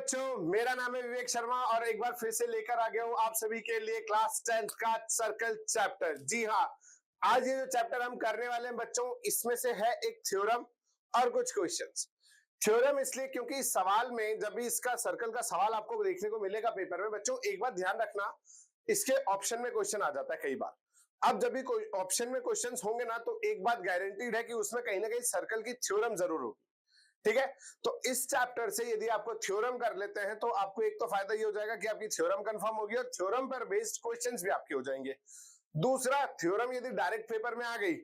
बच्चों, मेरा नाम है विवेक शर्मा और एक बार फिर से लेकर आ गया हूं आप सभी के लिए क्लास 10th का सर्कल चैप्टर। जी हाँ, आज ये जो चैप्टर हम करने वाले हैं बच्चों, इसमें से है एक थ्योरम और कुछ क्वेश्चंस। थ्योरम इसलिए क्योंकि सवाल में जब भी इसका सर्कल का सवाल आपको देखने को मिलेगा पेपर में बच्चों, एक बार ध्यान रखना, इसके ऑप्शन में क्वेश्चन आ जाता है कई बार। अब जब भी कोई ऑप्शन में क्वेश्चंस होंगे ना, तो एक बात गारंटीड है कि उसमें कहीं ना कहीं सर्कल की थ्योरम जरूर होगी। ठीक है, तो इस चैप्टर से यदि आपको थ्योरम कर लेते हैं तो आपको एक तो फायदा ये हो जाएगा कि आपकी थ्योरम कंफर्म होगी और थ्योरम पर बेस्ड क्वेश्चंस भी आपके हो जाएंगे। दूसरा, थ्योरम यदि डायरेक्ट पेपर में आ गई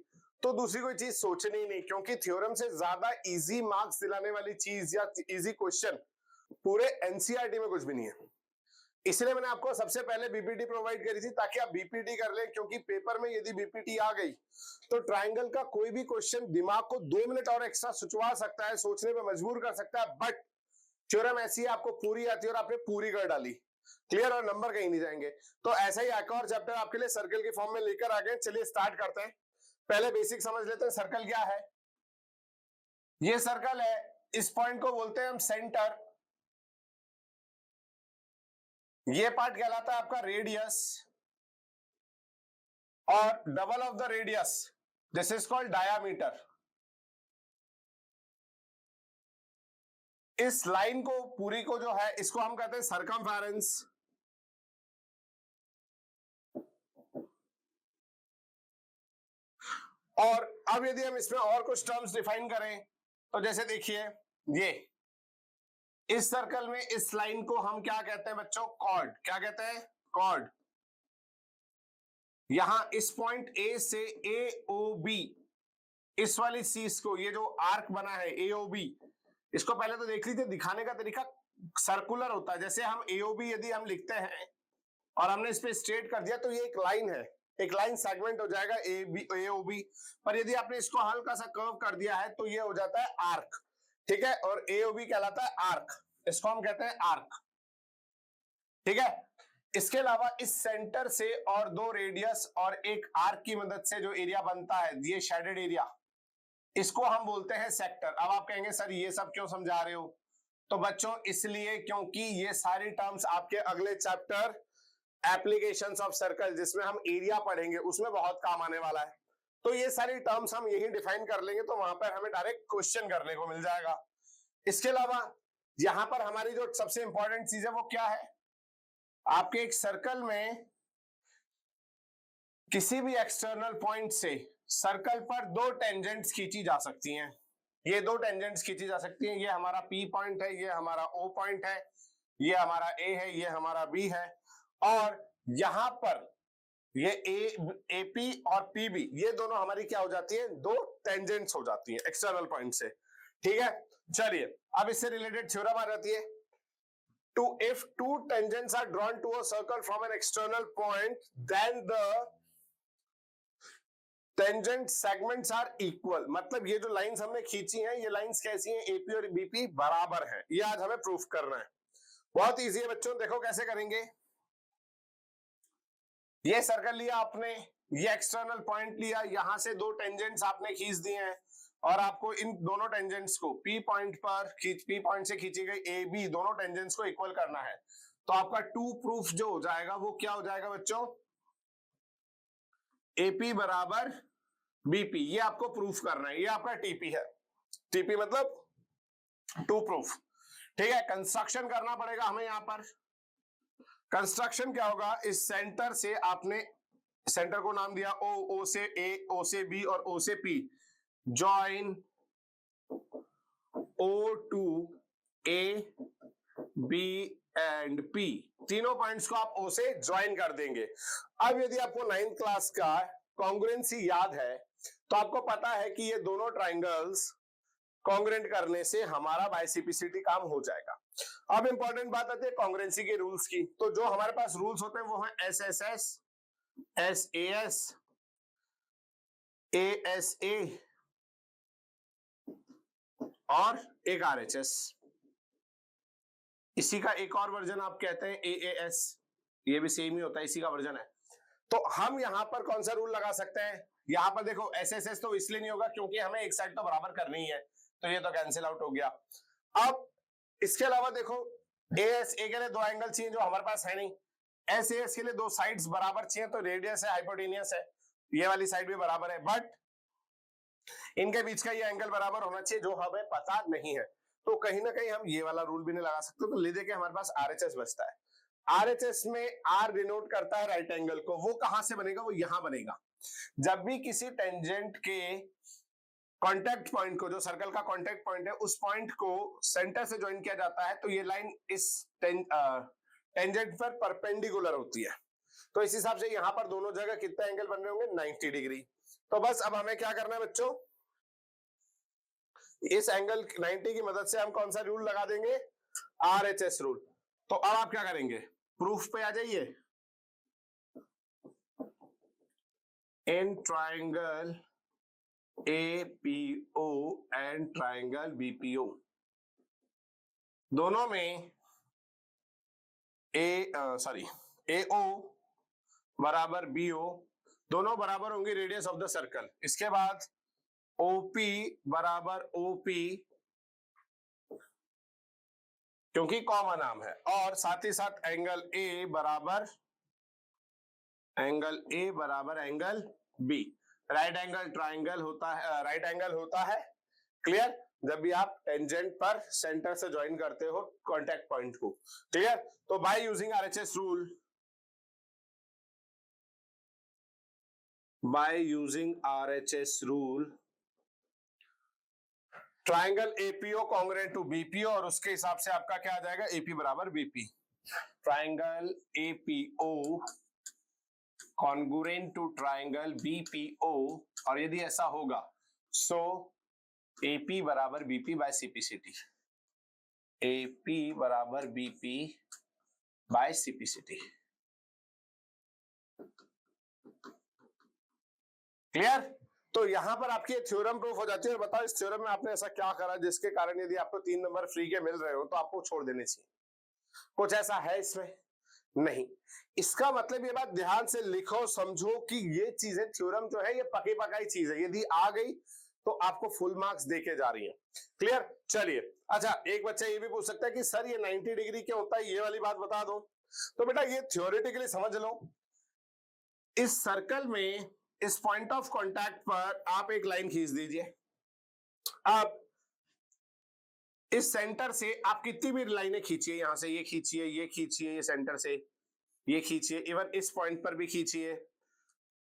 तो दूसरी कोई चीज सोचनी ही नहीं, क्योंकि थ्योरम से ज्यादा इजी मार्क्स दिलाने वाली चीज या इजी क्वेश्चन पूरे एनसीईआरटी में कुछ भी नहीं है। इसलिए मैंने आपको सबसे पहले बीपीटी प्रोवाइड करी थी ताकि आप बीपीटी कर लें, क्योंकि पेपर में यदि बीपीटी आ गई तो ट्रायंगल का कोई भी क्वेश्चन दिमाग को 2 मिनट और एक्स्ट्रा सोचवा सकता है, सोचने पे मजबूर कर सकता है। बट थ्योरम ऐसी है, आपको पूरी आती है और आपने पूरी कर डाली, क्लियर, और नंबर कहीं नहीं जाएंगे। तो ऐसा ही एक और चैप्टर आपके लिए सर्कल के फॉर्म में लेकर आ गए। चलिए स्टार्ट करते हैं। पहले बेसिक समझ लेते हैं, सर्कल क्या है। ये सर्कल है, इस पॉइंट को बोलते हैं हम सेंटर। ये पार्ट कहलाता है आपका रेडियस, और double of the radius this is called diameter. इस लाइन को पूरी को जो है इसको हम कहते हैं सरकमफेरेंस। और अब यदि हम इसमें और कुछ टर्म्स डिफाइन करें तो जैसे देखिए, ये इस सर्कल में इस लाइन को हम क्या कहते हैं बच्चों, कॉर्ड। क्या कहते हैं, कॉर्ड। यहां इस पॉइंट ए से AOB, इस वाली चीज को, ये जो आर्क बना है AOB, इसको पहले तो देख लीजिए, दिखाने का तरीका सर्कुलर होता है। जैसे हम AOB यदि हम लिखते हैं और हमने इस पे स्ट्रेट कर दिया तो ये एक लाइन है, एक लाइन सेगमेंट हो जाएगा AOB। पर यदि आपने इसको हल्का सा कर्व कर दिया है तो ये हो जाता है आर्क। ठीक है, और AOB कहलाता है आर्क, इसको हम कहते हैं आर्क। ठीक है, इसके अलावा इस सेंटर से और 2 रेडियस और एक आर्क की मदद से जो एरिया बनता है, ये शेडेड एरिया, इसको हम बोलते हैं सेक्टर। अब आप कहेंगे सर ये सब क्यों समझा रहे हो, तो बच्चों इसलिए क्योंकि ये सारी टर्म्स आपके अगले चैप्टर एप्लीकेशंस ऑफ सर्कल, जिसमें हम एरिया पढ़ेंगे, उसमें बहुत काम आने वाला है। तो ये सारी टर्म्स हम यही डिफाइन कर लेंगे, तो वहां पर हमें डायरेक्ट क्वेश्चन करने को मिल जाएगा। इसके अलावा यहां पर हमारी जो सबसे इंपॉर्टेंट चीज है वो क्या है, आपके एक सर्कल में किसी भी एक्सटर्नल पॉइंट से सर्कल पर 2 टेंजेंट्स खींची जा सकती हैं। ये 2 टेंजेंट्स खींची जा सकती हैं। ये हमारा P पॉइंट है, ये हमारा O पॉइंट है, ये हमारा A है, ये हमारा B है। और यहां पर ये AP और PB, ये दोनों हमारी क्या हो जाती है, 2 टेंजेंट्स हो जाती हैं एक्सटर्नल पॉइंट से। ठीक है, चलिए अब इससे रिलेटेड थ्योरम आ जाती है। If 2 tangents are drawn to a circle from an external point, then the tangent segments are equal। मतलब ये जो लाइंस हमने खींची हैं, ये लाइंस कैसी हैं, AP और BP बराबर हैं। ये आज हमें प्रूफ करना है। बहुत इजी है बच्चों, देखो कैसे करेंगे। ये सर्कल लिया आपने, ये एक्सटर्नल पॉइंट लिया, यहां से 2 टेंजेंट्स आपने खींच दिए हैं और आपको इन दोनों टेंजेंट्स को P पॉइंट से खींची गई AB दोनों टेंजेंट्स को इक्वल करना है। तो आपका 2 प्रूफ जो हो जाएगा वो क्या हो जाएगा बच्चों, AP बराबर BP। ये आपको प्रूफ करना है, ये आपका TP है। TP मतलब 2 प्रूफ। ठीक है, कंस्ट्रक्शन करना पड़ेगा हमें। यहां पर कंस्ट्रक्शन क्या होगा, इस सेंटर से आपने सेंटर को नाम दिया O से A, O से B और O से P। Join O to A, B and P, तीनों पॉइंट्स को आप O से ज्वाइन कर देंगे। अब यदि आपको 9th क्लास का कॉन्ग्रुएंसी याद है तो आपको पता है कि ये दोनों ट्राइंगल्स कॉन्ग्रुएंट करने से हमारा बाइसिपिसिटी काम हो जाएगा। अब इंपॉर्टेंट बात आती है कॉन्ग्रुएंसी के रूल्स की। तो जो हमारे पास रूल्स होते हैं वो है SSS, SAS, ASA और एक RHS। इसी का एक और वर्जन आप कहते हैं AAS, ये भी सेम ही होता है, इसी का वर्जन है। तो हम यहां पर कौन सा रूल लगा सकते हैं, यहां पर देखो SSS तो इसलिए नहीं होगा क्योंकि हमें एक साइड तो बराबर करनी ही है, तो ये तो कैंसिल आउट हो गया। अब इसके अलावा देखो एएस ए के लिए दो एंगल चाहिए जो हमारे पास है नहीं, एस एस के लिए दो साइड्स बराबर चाहिए, तो रेडियस है, हाइपोटेनियस है, ये वाली साइड भी बराबर है, बट इनके बीच का ये एंगल बराबर होना चाहिए जो हमें पता नहीं है। तो कहीं ना कहीं हम ये वाला रूल भी नहीं लगा सकते, तो ले देके हमारे पास आरएचएस बचता है। आरएचएस में आर डिनोट करता है राइट एंगल को, वो कहां से बनेगा, वो यहां बनेगा। जब भी किसी टेंजेंट के कॉन्टेक्ट पॉइंट को, जो सर्कल का कॉन्टेक्ट पॉइंट है, उस पॉइंट को सेंटर से ज्वाइन किया जाता है, तो ये लाइन इस टेंजेंट पर परपेंडिकुलर होती है। तो इस हिसाब से यहां पर दोनों जगह कितने एंगल बन रहे होंगे, 90 डिग्री। तो बस अब हमें क्या करना है बच्चों, इस एंगल 90 की मदद से हम कौन सा रूल लगा देंगे, आरएचएस रूल। तो अब आप क्या करेंगे, प्रूफ पे आ जाइए। In triangle APO and triangle BPO, दोनों में AO बराबर BO, दोनों बराबर होंगे रेडियस ऑफ द सर्कल। इसके बाद OP बराबर OP, क्योंकि कॉमन नाम है, और साथ ही साथ एंगल A बराबर angle B। Right angle triangle होता है, राइट एंगल होता है, क्लियर, जब भी आप टेंजेंट पर सेंटर से ज्वाइन करते हो कांटेक्ट पॉइंट को, क्लियर। तो by using RHS rule, triangle APO congruent to BPO, और उसके हिसाब से आपका क्या आ जाएगा, AP बराबर BP। Triangle APO congruent to triangle BPO, और यदि ऐसा होगा सो AP बराबर BP बाय CPCT, AP बराबर BP बाय CPCT, क्लियर। तो यहां पर आपकी थ्योरम प्रूफ हो जाती है। और बताओ इस थ्योरम में आपने ऐसा क्या करा जिसके कारण यदि आपको 3 नंबर फ्री के मिल रहे हो तो आपको छोड़ देने चाहिए, कुछ ऐसा है इसमें नहीं। इसका मतलब ये बात ध्यान से लिखो, समझो कि ये चीजें, थ्योरम जो है ये पकी पकाई चीज है, यदि आ गई तो आपको फुल मार्क्स देके जा रही है, क्लियर। चलिए, अच्छा एक बच्चा ये भी पूछ सकता है कि सर ये 90 डिग्री क्या होता है, ये वाली बात बता दो। तो बेटा ये थ्योरेटिकली समझ लो, इस सर्कल में इस पॉइंट ऑफ कांटेक्ट पर आप एक लाइन खींच दीजिए। अब इस सेंटर से आप कितनी भी लाइनें खींचिए, यहां से ये खींचिए, ये खींचिए, ये सेंटर से ये खींचिए, इवन इस पॉइंट पर भी खींचिए,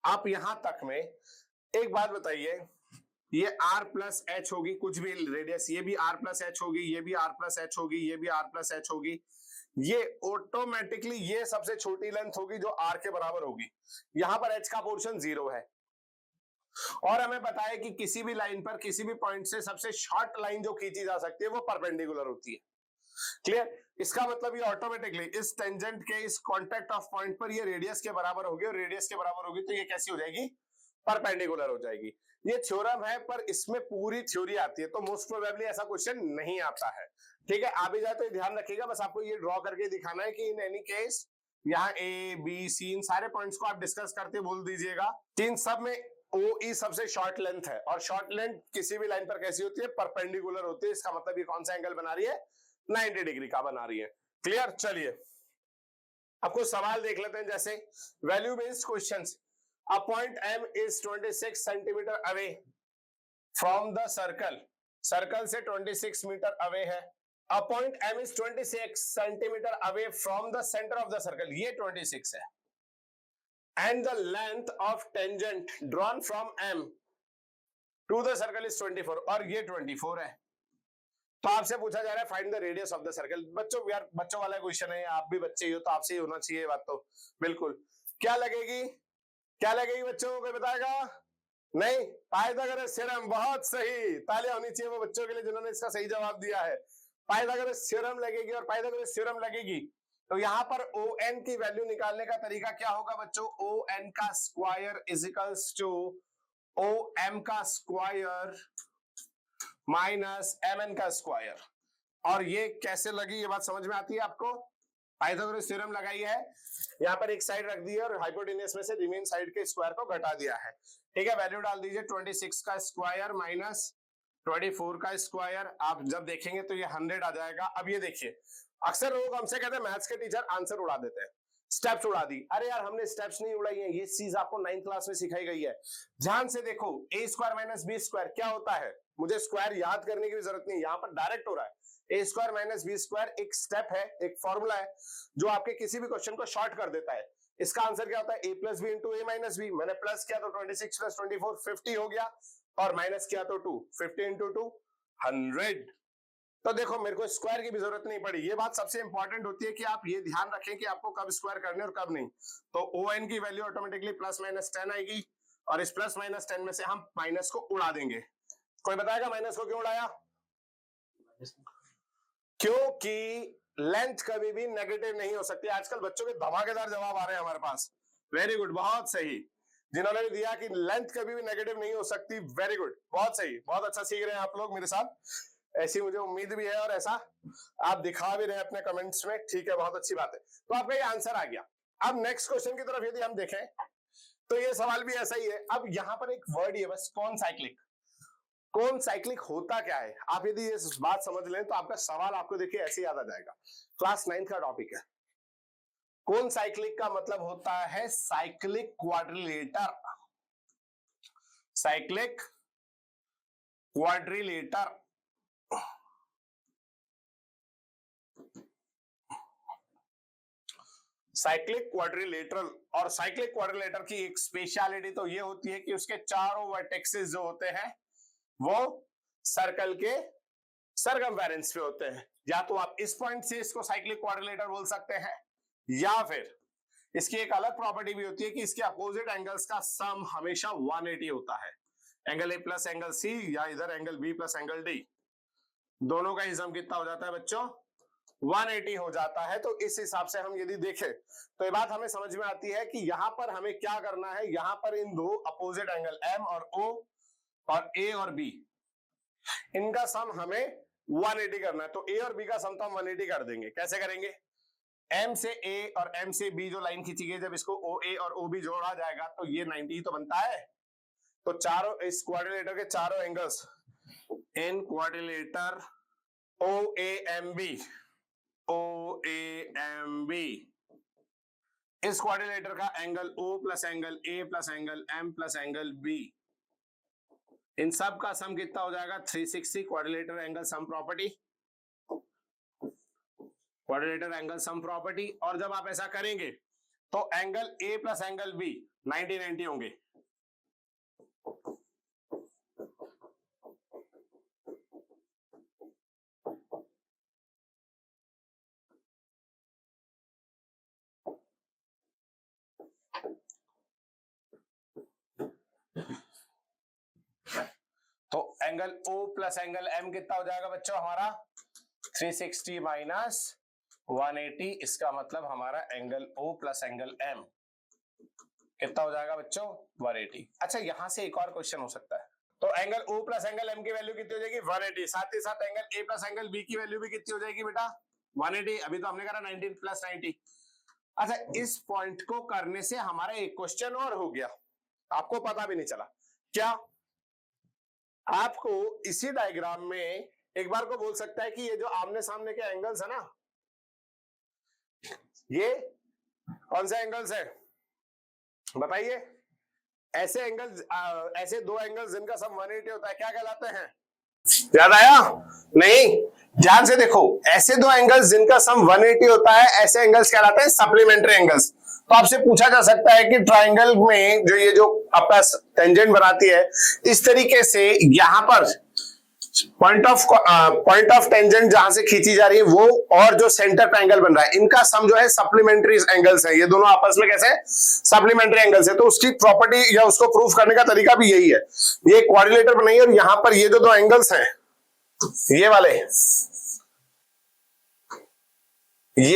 आप यहां तक में एक बात बताइए, ये R प्लस एच होगी, कुछ भी रेडियस, ये भी R प्लस एच होगी, ये भी R प्लस एच होगी, ये भी R प्लस एच होगी, ये ऑटोमेटिकली ये सबसे छोटी लेंथ होगी जो R के बराबर होगी। यहां पर H का पोर्शन 0 है, और हमें पता है कि किसी भी लाइन पर किसी भी पॉइंट से सबसे शॉर्ट लाइन जो खींची जा सकती है वो परपेंडिकुलर होती है, क्लियर। इसका मतलब ये ऑटोमेटिकली इस टेंजेंट के इस कांटेक्ट ऑफ पॉइंट पर ये रेडियस के बराबर होगी, और रेडियस के बराबर होगी तो ये कैसी हो जाएगी, परपेंडिकुलर हो जाएगी। ये थ्योरम है पर इसमें पूरी थ्योरी आती है, तो मोस्ट प्रोबेबली ऐसा क्वेश्चन नहीं आता है, ठीक है। आ भी जाए तो ध्यान रखिएगा, बस आपको ये ड्रॉ करके दिखाना है कि इन एनी केस यहाँ A B C इन सारे पॉइंट्स को आप डिस्कस करते बोल दीजिएगा। तीन सब में OE सबसे शॉर्ट लेंथ है, और शॉर्ट लेंथ किसी भी लाइन पर कैसी होती है, परपेंडिकुलर होती है। इसका मतलब ये कौन सा एंगल बना रही है, 90 डिग्री का बना रही है, क्लियर। चलिए आपको सवाल देख लेते हैं, जैसे value based questions. A point M is 26 centimeter away from the circle. Circle से 26 मीटर अवे है। A point M is 26 centimeter away from the center of the circle. ये 26 है। And the length of tangent drawn from M to the circle is 24, और ये 24 है। तो आपसे पूछा जा रहा है find the radius of the circle. बच्चों यार बच्चों वाला क्वेश्चन है, आप भी बच्चे ही हो तो आपसे ही होना चाहिए बात, तो बिल्कुल। क्या लगेगी, क्या लगेगी बच्चों को, कोई बताएगा? नहीं, पाइथागोरस थ्योरम, बहुत सही, तालियां होनी चाहिए वो बच्चों के लिए जिन्होंने इसका सही जवाब दिया है। पाइथागोरस थ्योरम लगेगी, और पाइथागोरस थ्योरम लगेगी तो यहाँ पर ON की वैल्यू निकालने का तरीका क्या होगा बच्चों, ON का square is equals to OM का स्क्वायर माइनस MN का स्क्वायर। और ये कैसे लगी, ये बात समझ में आती है आपको? पाइथागोरस थ्योरम लगाई है, यहाँ पर एक साइड रख दी है और हाइपोटेनियस में से रिमेन साइड के स्क्वायर को घटा दिया है, ठीक है। वैल्यू डाल दीजिए 26 का स्क्वायर माइनस 24 का स्क्वायर। आप जब देखेंगे तो ये 100 आ जाएगा। अब ये देखिए अक्सर लोग हमसे कहते हैं मैथ्स के टीचर आंसर उड़ा देते हैं, स्टेप्स उड़ा दी। अरे यार हमने स्टेप्स नहीं उड़ाई है, ये चीज आपको 9th क्लास में सिखाई गई है। ध्यान से देखो, ए स्क्वायर माइनस बी स्क्वायर क्या होता है, मुझे स्क्वायर याद करने की भी जरूरत नहीं, यहाँ पर डायरेक्ट हो रहा है। ए स्क्वायर माइनस बी स्क्वायर एक स्टेप है, एक फॉर्मूला है जो आपके किसी भी क्वेश्चन को शॉर्ट कर देता है। इसका आंसर क्या होता है, ए प्लस बी इंटू ए माइनस बी। मैंने प्लस किया तो 26 प्लस 24 50 हो गया, और माइनस किया तो 2, 50 इंटू 2 100। तो देखो मेरे को स्क्वायर की भी जरूरत नहीं पड़ी। ये बात सबसे इंपॉर्टेंट होती है कि आप ये ध्यान रखें कि आपको कब स्क्वायर करने और कब नहीं। तो ON की वैल्यू ऑटोमेटिकली प्लस माइनस 10 आएगी, और इस प्लस माइनस 10 में से हम माइनस को उड़ा देंगे। कोई बताएगा माइनस को क्यों उड़ाया? क्योंकि लेंथ कभी भी नेगेटिव नहीं हो सकती। आजकल बच्चों के धमाकेदार जवाब आ रहे हैं हमारे पास। वेरी गुड, बहुत सही। जिन्होंने भी दिया कि लेंथ कभी भी नेगेटिव नहीं हो सकती, वेरी गुड, बहुत सही, बहुत अच्छा सीख रहे हैं आप लोग मेरे साथ। ऐसी मुझे उम्मीद भी है और ऐसा आप दिखा भी रहे हैं अपने कमेंट्स में, ठीक है, बहुत अच्छी बात है। तो आपका ये आंसर आ गया। अब नेक्स्ट क्वेश्चन की तरफ यदि हम देखें तो ये सवाल भी ऐसा ही है। अब यहां पर एक वर्ड है बस, कौन साइक्लिक। कौन साइक्लिक होता क्या है, आप यदि ये बात समझ लें तो आपका सवाल आपको देखिए ऐसे याद आ जाएगा। क्लास 9th का टॉपिक है। कौन साइक्लिक का मतलब होता है cyclic quadrilateral. Cyclic quadrilateral cyclic quadrilateral. और साइक्लिक क्वाड्रिलेटर की एक स्पेशलिटी तो ये होती है कि उसके चारों वर्टेक्सेस जो होते हैं वो सर्कल के सर्कमफेरेंस पे होते हैं। या तो आप इस पॉइंट से इसको साइक्लिक क्वाड्रिलेटर बोल सकते हैं, या फिर इसकी एक अलग प्रॉपर्टी भी होती है कि इसके अपोजिट एंगल्स का सम हमेशा 180 होता है। Angle A plus angle C, या इधर angle B plus angle D, दोनों का ही सम कितना हो जाता है बच्चों, 180 हो जाता है। तो इस हिसाब से हम यदि देखें तो ये बात हमें समझ में आती है कि यहां पर हमें क्या करना है। यहां पर इन दो अपोजिट एंगल M और O और A और B, इनका सम हमें 180 करना है। तो A और B का सम तो हम 180 कर देंगे। कैसे करेंगे, M से A और M से B जो लाइन खींची गई, जब इसको OA और OB जोड़ा जाएगा तो ये 90 तो बनता है। तो चारों इस क्वाड्रिलेटर के चारों angles in quadrilateral OAMB, OAMB, इस क्वाड्रिलेटर का angle O plus angle A plus angle M plus angle B, इन सब का सम कितना हो जाएगा 360। Quadrilateral angle sum property, quadrilateral angle sum property. और जब आप ऐसा करेंगे तो angle A plus angle B 90-90 होंगे। तो angle O plus angle M कितना हो जाएगा बच्चों हमारा 360 माइनस 180। इसका मतलब हमारा angle O plus angle M कितना हो जाएगा बच्चों 180। अच्छा, यहां से एक और क्वेश्चन हो सकता है। तो angle O plus angle M की वैल्यू कितनी हो जाएगी 180, साथ ही साथ angle A plus angle B की वैल्यू भी कितनी हो जाएगी बेटा 180। अभी तो हमने करा 19 प्लस 90। अच्छा, इस पॉइंट को करने से हमारा एक क्वेश्चन और हो गया, आपको पता भी नहीं चला। क्या आपको इसी डायग्राम में एक बार को बोल सकता है कि ये जो आमने सामने के एंगल्स है ना, ये कौन से एंगल्स है बताइए। ऐसे एंगल्स, ऐसे दो एंगल्स जिनका सम 180 होता है क्या कहलाते हैं, याद आया नहीं? ध्यान से देखो, ऐसे दो एंगल्स जिनका सम 180 होता है, ऐसे एंगल्स कहलाते हैं सप्लीमेंट्री एंगल्स। तो आपसे पूछा जा सकता है कि ट्राइंगल में जो ये जो आपका टेंजेंट बनाती है, इस तरीके से यहां पर पॉइंट ऑफ टेंजेंट जहां से खींची जा रही है वो, और जो सेंटर पे एंगल बन रहा है, इनका सम जो है सप्लीमेंट्री एंगल्स है। ये दोनों आपस में कैसे सप्लीमेंट्री एंगल्स है। तो उसकी प्रॉपर्टी या उसको प्रूफ करने का तरीका भी यही है। ये क्वाड्रिलेटर बनाइए और यहां पर ये जो दो एंगल्स हैं, ये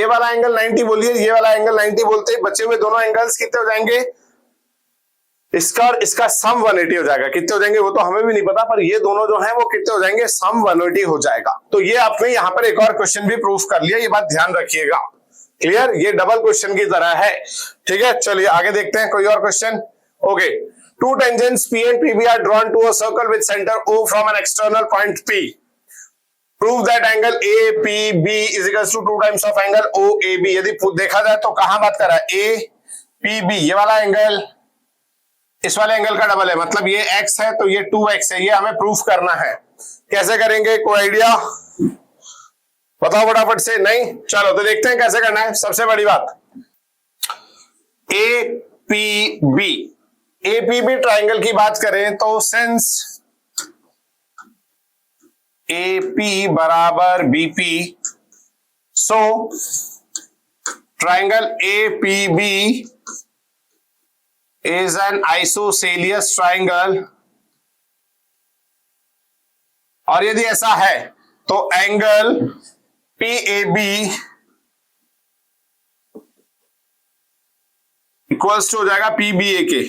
वाला एंगल 90 बोलिए, ये वाला एंगल 90 बोलते हैं। बचे हुए दोनों एंगल्स कितने हो जाएंगे, इसका और इसका सम 180 हो जाएगा। कितने हो जाएंगे वो तो हमें भी नहीं पता, पर ये दोनों जो हैं वो कितने हो जाएंगे, सम 180 हो जाएगा। तो ये आपने यहां पर एक और क्वेश्चन भी प्रूफ कर लिया, ये बात ध्यान रखिएगा। क्लियर, ये डबल क्वेश्चन की तरह है। ठीक है, चलिए आगे देखते हैं कोई और question. Okay, to tangents P and PB are drawn to a circle with center O from an external point P. Prove that angle A P B is equal to 2 times of angle O A B. यदि देखा जाए तो कहां बात कर रहा है, ए P B, ये वाला एंगल इस वाले एंगल का डबल है, मतलब ये x है तो ये 2x है, ये हमें प्रूफ करना है। कैसे करेंगे, कोई आइडिया बताओ फटाफट से? नहीं, चलो तो देखते हैं कैसे करना है। सबसे बड़ी बात, ए पी बी ट्राइंगल की बात करें तो सिंस ए पी बराबर B P, so triangle A P B is an isosceles triangle, और यदि ऐसा है तो एंगल PAB इक्वल्स टू हो जाएगा PBA के।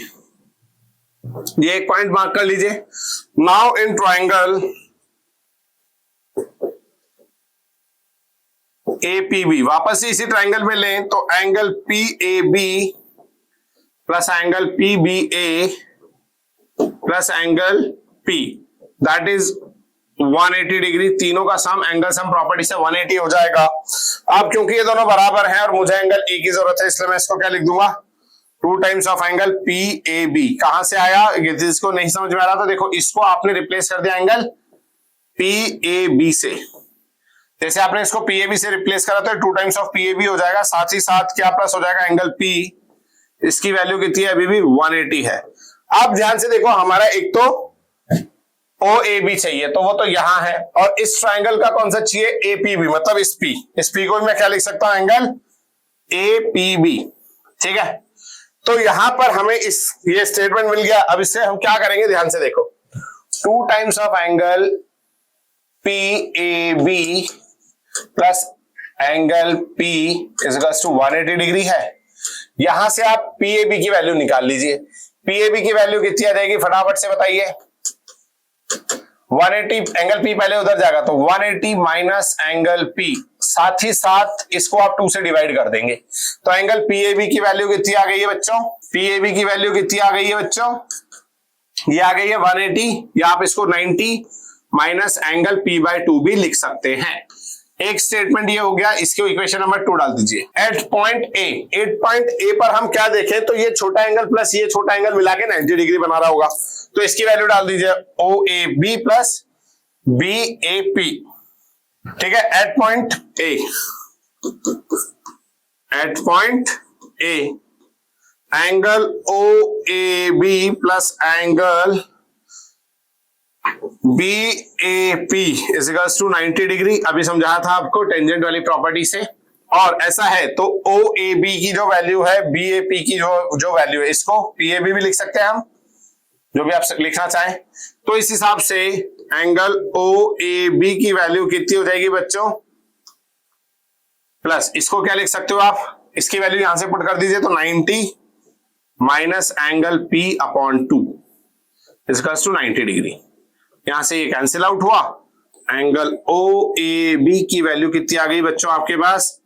ये एक पॉइंट मार्क कर लीजिए। नाउ इन ट्राइंगल APB, वापस से इसी ट्राइंगल में लें तो angle PAB plus angle PBA plus angle P, that is 180 degree. तीनों का सम एंगल सम प्रॉपर्टी से 180 हो जाएगा। अब क्योंकि ये दोनों बराबर हैं और मुझे एंगल ए की जरूरत है, इसलिए मैं इसको क्या लिख दूंगा, 2 टाइम्स ऑफ एंगल PAB। कहां से आया, जिसको नहीं समझ में आ रहा था देखो, इसको आपने रिप्लेस कर दिया एंगल PAB से। जैसे आपने इसको PAB से रिप्लेस करा तो 2 टाइम्स ऑफ PAB हो जाएगा, साथ ही साथ क्या प्लस हो जाएगा एंगल P, इसकी वैल्यू कितनी है, अभी भी 180 है। अब ध्यान से देखो, हमारा एक तो OAB चाहिए तो वो तो यहां है, और इस ट्राइंगल का कौन सा चाहिए, APB, मतलब इस P को भी मैं क्या लिख सकता हूं, एंगल APB। ठीक है, तो यहां पर हमें ये स्टेटमेंट मिल गया। अब इससे हम क्या करेंगे, ध्यान से देखो, 2 times of angle PAB plus angle P is equal to 180 degree है। यहां से आप PAB की वैल्यू निकाल लीजिए। PAB की वैल्यू कितनी आ जाएगी, फटाफट से बताइए। 180, एंगल P पहले उधर जाएगा तो 180 माइनस एंगल P, साथ ही साथ इसको आप 2 से डिवाइड कर देंगे तो एंगल PAB की वैल्यू कितनी आ गई है बच्चों, PAB की वैल्यू कितनी आ गई है बच्चों, ये आ गई है 180, या आप इसको 90 माइनस एंगल P/2 भी लिख सकते हैं। एक स्टेटमेंट ये हो गया, इसके इक्वेशन नंबर 2 डाल दीजिए। एट पॉइंट ए पर हम क्या देखें तो ये छोटा एंगल प्लस ये छोटा एंगल मिला के 90 डिग्री बना रहा होगा, तो इसकी वैल्यू डाल दीजिए OAB प्लस BAP। ठीक है, at point A angle OAB plus angle BAP is equals to 90 degree. अभी समझाया था आपको टेंजेंट वाली प्रॉपर्टी से। और ऐसा है तो OAB की जो वैल्यू है, BAP की जो वैल्यू है, इसको PAB भी लिख सकते हैं हम, जो भी आप लिखना चाहें। तो इस हिसाब से एंगल OAB की वैल्यू कितनी हो जाएगी बच्चों, प्लस इसको क्या लिख सकते हो आप, इसकी वैल्यू यहां से पुट कर दीजिए तो 90 minus angle P/2 is equals to 90 degree. यहां से ये कैंसिल आउट हुआ, एंगल OAB की वैल्यू कितनी आ गई बच्चों आपके पास,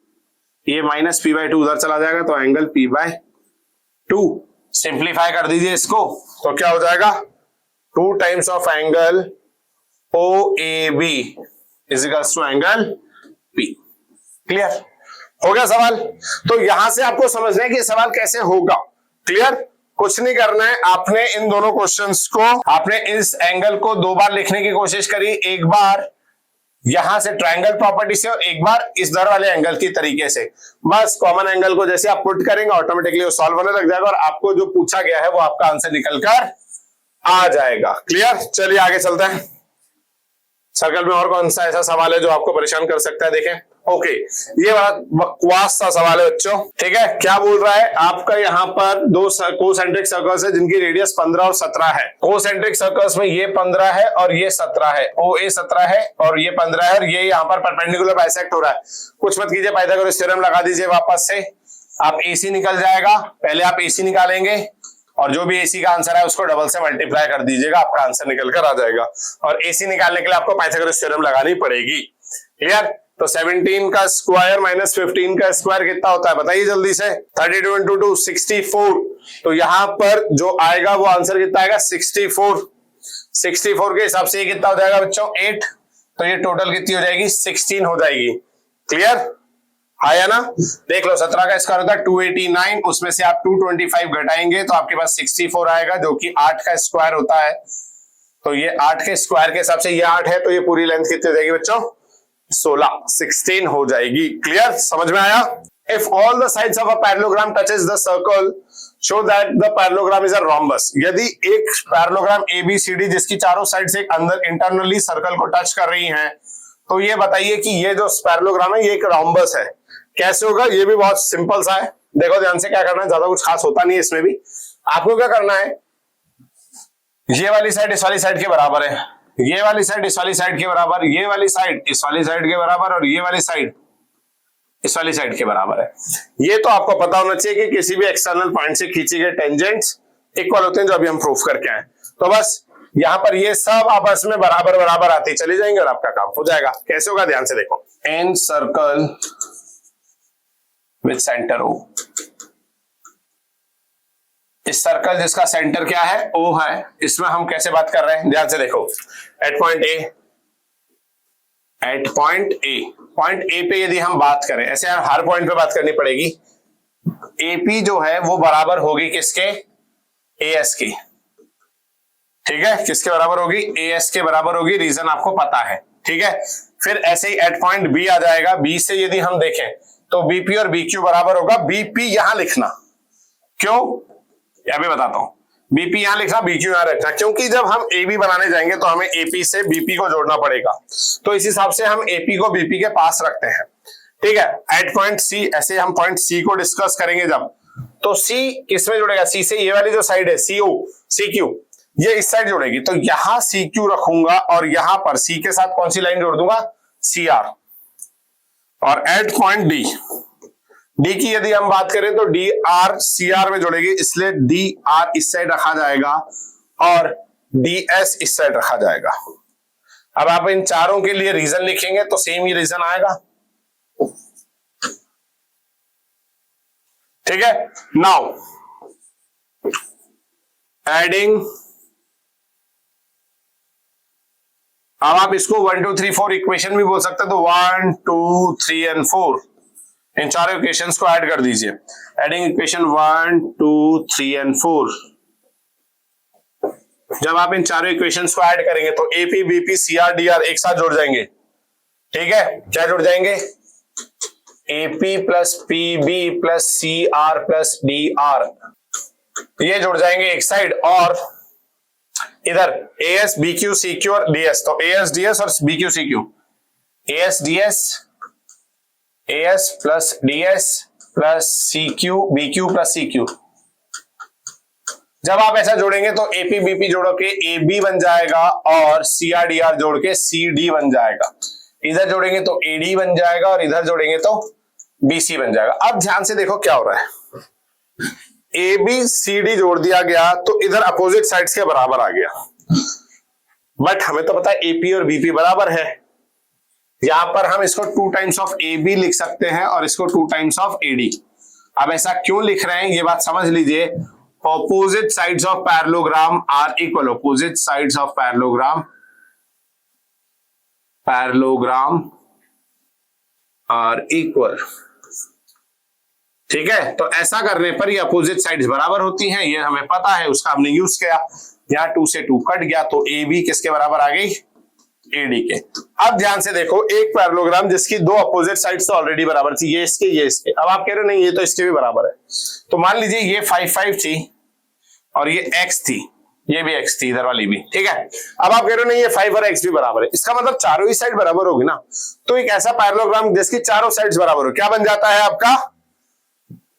ये माइनस P/2 उधर चला जाएगा तो एंगल P/2। सिंप्लीफाई कर दीजिए इसको तो क्या हो जाएगा, 2 times of angle OAB is equals to angle P। Clear हो गया सवाल? तो यहां से आपको समझना है कि सवाल कैसे होगा। क्लियर, कुछ नहीं करना है, आपने इन दोनों क्वेश्चंस को, आपने इस एंगल को 2 बार लिखने की कोशिश करी, एक बार यहां से ट्रायंगल प्रॉपर्टी से और एक बार इस दर वाले एंगल की तरीके से। बस कॉमन एंगल को जैसे आप पुट करेंगे ऑटोमेटिकली वो सॉल्व होने लग जाएगा और आपको जो पूछा गया है वो आपका आंसर निकल कर आ जाएगा। क्लियर, चलिए आगे चलते हैं। सर्कल में और कौन सा ऐसा सवाल है जो आपको परेशान कर सकता है, देखें। ओके, ये बड़ा बकवास सा सवाल है बच्चों। ठीक है, क्या बोल रहा है आपका, यहाँ पर 2 कोसेंट्रिक सर्कल्स है जिनकी रेडियस 15 और 17 है। कोसेंट्रिक सर्कल्स में ये 15 है और ये 17 है, OA 17 है और ये 15 है, और ये यहाँ पर परपेंडिकुलर बाइसेक्ट हो रहा है। कुछ मत कीजिए, पाइथागोरस थ्योरम लगा दीजिए वापस से, आप AC निकल जाएगा। पहले आप AC निकालेंगे और जो भी AC का आंसर है उसको डबल से मल्टीप्लाई कर दीजिएगा, आपका आंसर निकल कर आ जाएगा। और AC निकालने के लिए आपको पाइथागोरस थ्योरम लगानी पड़ेगी। क्लियर, तो 17 का स्क्वायर माइनस 15 का स्क्वायर कितना होता है बताइए जल्दी से। 32 इंटू 2 64। तो यहां पर जो आएगा वो आंसर कितना आएगा 64। 64 के हिसाब से ये कितना हो जाएगा बच्चों 8। तो ये टोटल कितनी हो जाएगी 16 हो जाएगी। क्लियर आया ना? देख लो 17 का स्क्वायर होता है 289, उसमें से आप 225 घटाएंगे तो आपके पास 64 आएगा, जो कि 8 का स्क्वायर होता है। तो ये 8 के स्क्वायर के हिसाब से ये 8 है, तो ये पूरी लेंथ कितनी हो जाएगी बच्चों 16 हो जाएगी। क्लियर समझ में आया? If all the sides of a parallelogram touches the circle, show that the parallelogram is a rhombus. यदि एक पैरेललोग्राम ABCD जिसकी चारों साइड से अंदर इंटरनली सर्कल को टच कर रही हैं, तो ये बताइए कि ये जो पैरेललोग्राम है ये एक रोम्बस है। कैसे होगा? ये भी बहुत सिंपल सा है, देखो ध्यान से क्या करना है, ज्यादा कुछ खास होता नहीं है इसमें भी। आपको क्या करना है, ये वाली साइड इस वाली साइड के बराबर है, ये वाली साइड इस वाली साइड के बराबर, ये वाली साइड इस वाली साइड के बराबर, और ये वाली साइड इस वाली साइड के बराबर है। ये तो आपको पता होना चाहिए कि किसी भी एक्सटर्नल पॉइंट से खींची गई टेंजेंट्स इक्वल होते हैं, जो अभी हम प्रूफ करके आए। तो बस यहां पर ये सब आपस में बराबर बराबर आते चले जाएंगे और आपका काम हो जाएगा। कैसे होगा ध्यान से देखो, an circle with centre O, इस सर्कल जिसका सेंटर क्या है ओ है, इसमें हम कैसे बात कर रहे हैं ध्यान से देखो। एट पॉइंट ए पे यदि हम बात करें, ऐसे यार हर पॉइंट पे बात करनी पड़ेगी, एपी जो है वो बराबर होगी किसके, एएस की। ठीक है, किसके बराबर होगी, एएस के बराबर होगी, रीजन आपको पता है। ठीक है, फिर ऐसे ही एट पॉइंट बी आ जाएगा, बी से यदि हम देखें तो बीपी और बीक्यू बराबर होगा, बीपी यहां लिखना, क्यों यहां भी बताता हूं, बीपी यहां लिखना बीक्यू यहां रखना, क्योंकि जब हम एबी बनाने जाएंगे तो हमें एपी से बीपी को जोड़ना पड़ेगा, तो इस हिसाब से हम एपी को बीपी के पास रखते हैं। ठीक है, एट पॉइंट सी, ऐसे हम पॉइंट सी को डिस्कस करेंगे जब, तो सी किसमें जुड़ेगा, सी से ये वाली जो साइड है सीओ सीक्यू, ये इस साइड जुड़ेगी, तो यहां सीक्यू रखूंगा और यहां पर सी के साथ कौन सी लाइन जोड़ दूंगा, सीआर। और एट पॉइंट डी, डी की यदि हम बात करें तो डी आर सी आर में जुड़ेगी, इसलिए डी आर इस साइड रखा जाएगा और डी एस इस साइड रखा जाएगा। अब आप इन चारों के लिए रीजन लिखेंगे तो सेम ही रीजन आएगा। ठीक है, नाउ एडिंग, अब आप इसको 1 2 3 4 इक्वेशन भी बोल सकते हैं, तो 1 2 3 एंड 4 इन चारों इक्वेशंस को ऐड कर दीजिए। एडिंग इक्वेशन 1 2 3 एंड 4, जब आप इन चारों इक्वेशंस को ऐड करेंगे तो एपी बीपी सीआर डीआर एक साथ जुड़ जाएंगे। ठीक है, क्या जुड़ जाएंगे, AP plus PB plus CR plus DR, ये जुड़ जाएंगे एक साइड, और इधर एएस बीक्यू सीक्यू और डीएस, तो एएस डीएस और BQ CQ, AS DS, AS plus DS plus CQ BQ plus CQ. जब आप ऐसा जोड़ेंगे तो एपी बीपी जोड़ के एबी बन जाएगा और सीआर डीआर जोड़ के सीडी बन जाएगा। इधर जोड़ेंगे तो एडी बन जाएगा और इधर जोड़ेंगे तो बीसी बन जाएगा। अब ध्यान से देखो क्या हो रहा है, ए बी सी डी जोड़ दिया गया तो इधर अपोजिट साइड्स के बराबर आ गया, बट हमें तो पता है एपी और बीपी बराबर है। यहां पर हम इसको 2 टाइम्स ऑफ ए बी लिख सकते हैं और इसको 2 टाइम्स ऑफ एडी। अब ऐसा क्यों लिख रहे हैं ये बात समझ लीजिए, opposite sides of parallelogram are equal, opposite sides of parallelogram are equal. ठीक है, तो ऐसा करने पर ये अपोजिट साइड्स बराबर होती हैं, ये हमें पता है, उसका हमने यूज किया। यहाँ 2 से 2 कट गया तो ए बी किसके बराबर आ गई, एडी के। अब ध्यान से देखो, एक पैरेललोग्राम जिसकी 2 अपोजिट साइड्स तो ऑलरेडी बराबर थी, ये इसके ये इसके, अब आप कह रहे हो नहीं ये तो इसके भी बराबर है, तो मान लीजिए ये 5 5 थी और ये x थी, ये भी x थी इधर वाली भी। ठीक है, अब आप कह रहे हो नहीं ये 5 और x भी बराबर है, इसका मतलब चारों ही साइड बराबर होगी ना। तो एक ऐसा पैरेललोग्राम जिसकी चारों साइड्स बराबर हो, क्या बन जाता है आपका,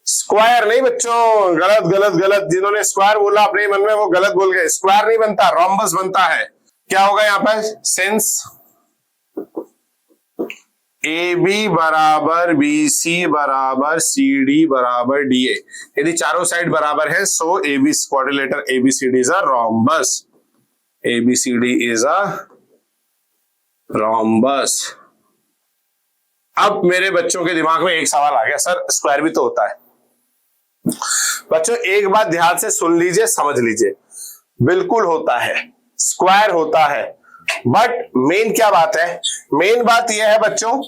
स्क्वायर। नहीं बच्चों, गलत गलत गलत, जिन्होंने स्क्वायर बोला अपने मन में वो गलत बोल गए, स्क्वायर नहीं बनता, रोम्बस बनता है। क्या होगा यहाँ पर, सिंस ए बी बराबर बी सी बराबर सी डी बराबर डी ए, यदि चारों साइड बराबर है so A B quadrilateral A B C D is a rhombus, A B C D is a rhombus. अब मेरे बच्चों के दिमाग में एक सवाल आ गया, सर स्क्वायर भी तो होता है। बच्चों एक बात ध्यान से सुन लीजिए, समझ लीजिए, बिल्कुल होता है, स्क्वायर होता है, बट मेन क्या बात है, मेन बात यह है बच्चों,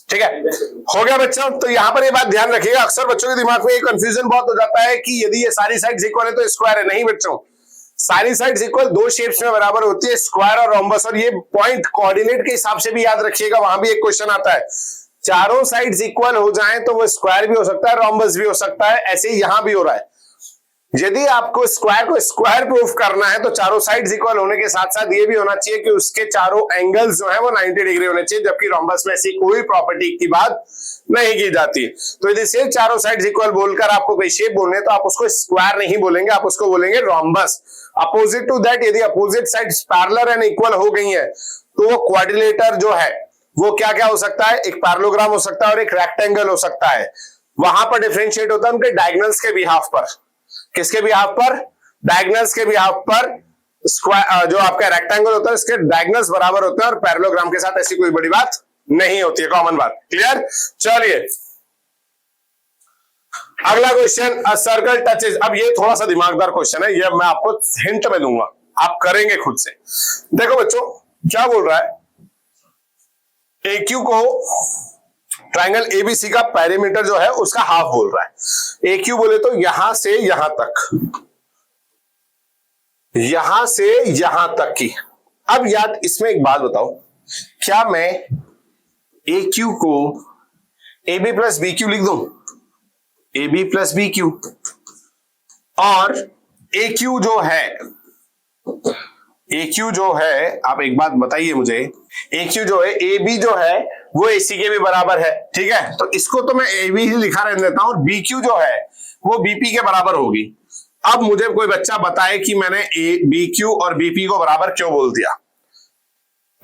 ठीक है, हो गया बच्चों। तो यहां पर ये बात ध्यान रखिएगा, अक्सर बच्चों के दिमाग में ये कंफ्यूजन बहुत हो जाता है कि यदि ये सारी साइड्स इक्वल है तो स्क्वायर है। नहीं बच्चों, सारी साइड्स इक्वल दो शेप्स में बराबर होती है, स्क्वायर और रोम्बस। और ये पॉइंट कोऑर्डिनेट के हिसाब से भी याद रखिएगा, वहां भी एक क्वेश्चन आता है, चारों साइड्स इक्वल हो जाएं तो वो स्क्वायर भी हो सकता है, रोम्बस भी हो सकता है। ऐसे ही यहां भी हो रहा है, यदि आपको स्क्वायर को स्क्वायर प्रूफ करना है तो चारों साइड्स इक्वल होने के साथ साथ ये भी होना चाहिए कि उसके चारों एंगल्स जो है वो 90 डिग्री होने चाहिए, जबकि रोम्बस में ऐसी कोई प्रॉपर्टी की बात नहीं की जाती। तो यदि सिर्फ चारों साइड्स इक्वल बोलकर आपको कोई शेप बोलने तो आप उसको स्क्वायर नहीं बोलेंगे, आप उसको बोलेंगे रोम्बस। अपोजिट टू दैट, यदि opposite sides parallel and equal हो गई है तो वो क्वाड्रिलेटर जो है वो क्या क्या हो सकता है, एक पैरेललोग्राम हो सकता है और एक रेक्टेंगल हो सकता है। वहां पर डिफरेंशिएट होता है उनके डायगोनल्स के बिहाफ पर। किसके बिहाफ पर? डायगोनल्स के बिहाफ पर। स्क्वायर जो आपका रेक्टेंगल होता है उसके डायगोनल्स बराबर होते हैं और पैरेललोग्राम के साथ ऐसी कोई बड़ी बात नहीं होती है, कॉमन बात। क्लियर? चलिए अगला क्वेश्चन, अ सर्कल टचेस। अब ये थोड़ा सा दिमागदार क्वेश्चन है, ये मैं आपको हिंट में दूंगा, आप करेंगे खुद से। देखो बच्चों क्या बोल रहा है, AQ को ट्रायंगल ABC का पेरीमीटर जो है उसका हाफ बोल रहा है। AQ बोले तो यहां से यहां तक, यहां से यहां तक की। अब याद इसमें एक बात बताओ, क्या मैं AQ को AB प्लस BQ लिख दूं, AB प्लस BQ, और AQ जो है, AQ जो है, आप एक बात बताइए मुझे, AQ जो है, AB जो है वो AC के भी बराबर है, ठीक है, तो इसको तो मैं AB ही लिखा रहने देता हूं, और BQ जो है वो BP के बराबर होगी। अब मुझे कोई बच्चा बताए कि मैंने BQ और BP को बराबर क्यों बोल दिया,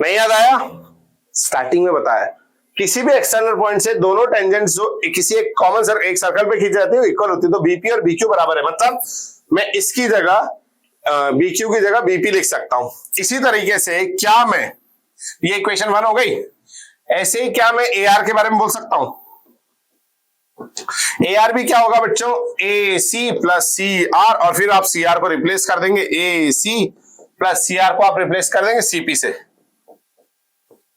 नहीं याद आया? स्टार्टिंग में बताया, किसी भी एक्सटर्नल पॉइंट से दोनों टेंजेंट्स जो किसी एक कॉमन एक सर्कल पे खींची जाती है इक्वल होती है, तो BP और BQ बराबर है, मतलब मैं इसकी जगह BQ की जगह BP लिख सकता हूं। इसी तरीके से क्या मैं, ये इक्वेशन 1 हो गई, ऐसे ही क्या मैं AR के बारे में बोल सकता हूं? AR भी क्या होगा बच्चों, AC प्लस CR, और फिर आप CR को रिप्लेस कर देंगे, AC प्लस CR को आप रिप्लेस कर देंगे CP से।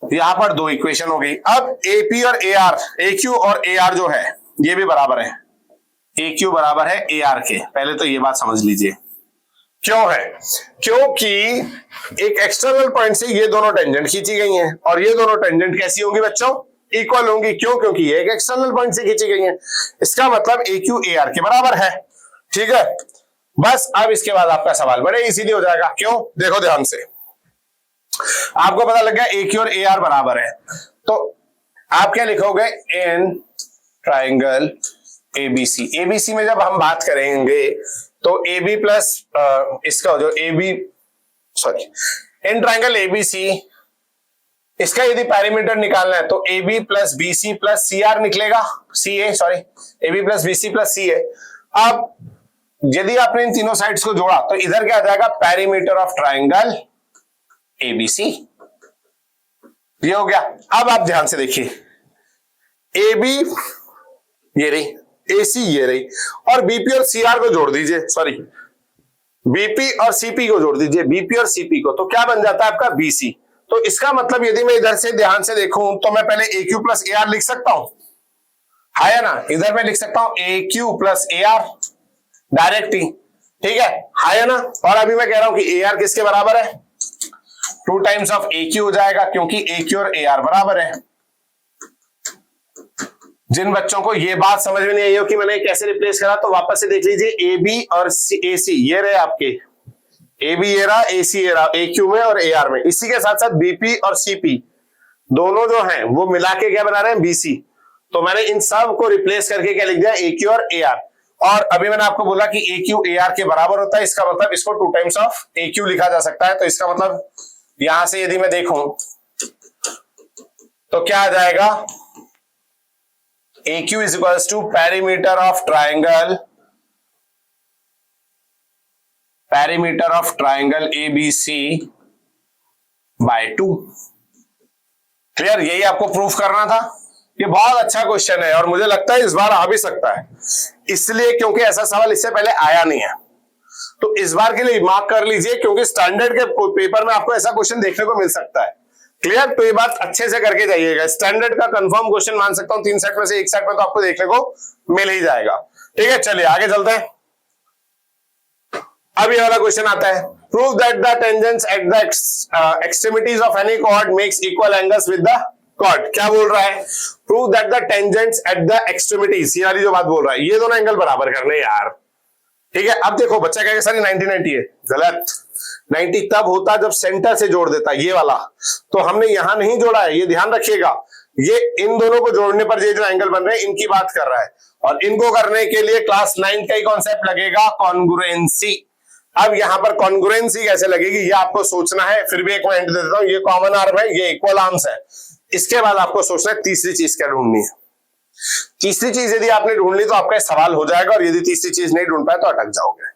यहां पर दो इक्वेशन हो गई। अब AP और AR, AQ और AR जो है ये भी बराबर है, AQ बराबर है AR के। पहले तो ये बात समझ लीजिए क्यों है, क्योंकि एक एक्सटर्नल पॉइंट से ये दोनों टेंजेंट खींची गई हैं, और ये दोनों टेंजेंट कैसी होंगी बच्चों, इक्वल होंगी। क्यों? क्योंकि ये एक एक्सटर्नल पॉइंट से खींची गई हैं, इसका मतलब AQ AR के बराबर है, ठीक है। बस अब इसके बाद आपका सवाल बड़े इजीली हो जाएगा। क्यों? देखो ध्यान से, आपको पता लग गया AQ और AR बराबर है, तो आप क्या लिखोगे, इन ट्राइंगल ABC। ABC में जब हम बात करेंगे तो AB प्लस इसका जो इन ट्राइंगल ABC, इसका यदि पैरामीटर निकालना है तो AB plus BC plus CR निकलेगा, AB plus BC plus CA। अब यदि आपने इन तीनों साइड्स को जोड़ा तो इधर क्या आ जाएगा, पैरामीटर ऑफ ट्राइंगल ABC। ये हो गया। अब आप ध्यान से देखिए, AB ये रही, AC ये रही, और BP और CR को जोड़ दीजिए, BP और CP को जोड़ दीजिए, BP और CP को, तो क्या बन जाता है आपका BC। तो इसका मतलब यदि मैं इधर से ध्यान से देखूं तो मैं पहले AQ प्लस AR लिख सकता हूं, है ना, इधर मैं लिख सकता हूं AQ प्लस AR डायरेक्ट ही, ठीक है ना। और अभी मैं कह रहा हूं कि AR किसके बराबर है, 2 टाइम्स ऑफ AQ हो जाएगा, क्योंकि AQ और AR बराबर है। जिन बच्चों को ये बात समझ में नहीं आई हो कि मैंने कैसे रिप्लेस करा, तो वापस से देख लीजिए, AB और AC ये रहे आपके, AB ये रहा, AC ये रहा, AQ में और AR में। इसी के साथ साथ BP और CP दोनों जो हैं वो मिला के क्या बना रहे हैं, BC। तो मैंने इन सब को रिप्लेस करके क्या लिख दिया, AQ और AR। और अभी मैंने आपको बोला कि AQ AR के बराबर होता है, इसका मतलब इसको 2 टाइम्स ऑफ AQ लिखा जा सकता है। तो इसका मतलब यहां से यदि मैं देखूं तो क्या आ जाएगा, AQ is equals to perimeter of triangle ABC by 2। Clear? यही आपको प्रूफ करना था। ये बहुत अच्छा क्वेश्चन है और मुझे लगता है इस बार आ भी सकता है, इसलिए क्योंकि ऐसा सवाल इससे पहले आया नहीं है। तो इस बार के लिए मार्क कर लीजिए, क्योंकि स्टैंडर्ड के पेपर में आपको ऐसा क्वेश्चन देखने को मिल सकता है। क्लियर? तो ये बात अच्छे से करके जाइएगा। स्टैंडर्ड का कंफर्म क्वेश्चन मान सकता हूं 3 सेट में से 1 सेट में तो आपको देखने को मिल ही जाएगा। ठीक है, चलिए आगे चलते हैं। अब ये वाला क्वेश्चन आता है, prove that the tangents at the extremities of any chord makes equal angles with the chord. क्या बोल रहा है? Prove that the tangents at the extremities, ये वाली जो बात बोल रहा है, ये दोनों एंगल बराबर करने यार। ठीक है, अब देखो बच्चा कहेगा सर 90-90 है, गलत। 90 तब होता जब सेंटर से जोड़ देता, ये वाला तो हमने यहां नहीं जोड़ा है, ये ध्यान रखिएगा। ये इन दोनों को जोड़ने पर ये जो एंगल बन रहे हैं इनकी बात कर रहा है, और इनको करने के लिए क्लास 9 का ही कॉन्सेप्ट लगेगा, कॉन्ग्रुएंसी। अब यहां पर कॉन्ग्रुएंसी कैसे लगेगी ये आपको सोचना है। फिर भी एक मैं हिंट दे देता हूं, ये कॉमन आर्म है, ये इक्वल आर्म्स है। इसके बाद आपको सोचना है तीसरी चीज क्या ढूंढनी है। तीसरी चीज यदि आपने ढूंढ ली तो आपका सवाल हो जाएगा, और यदि तीसरी चीज नहीं ढूंढ पाए तो अटक जाओगे।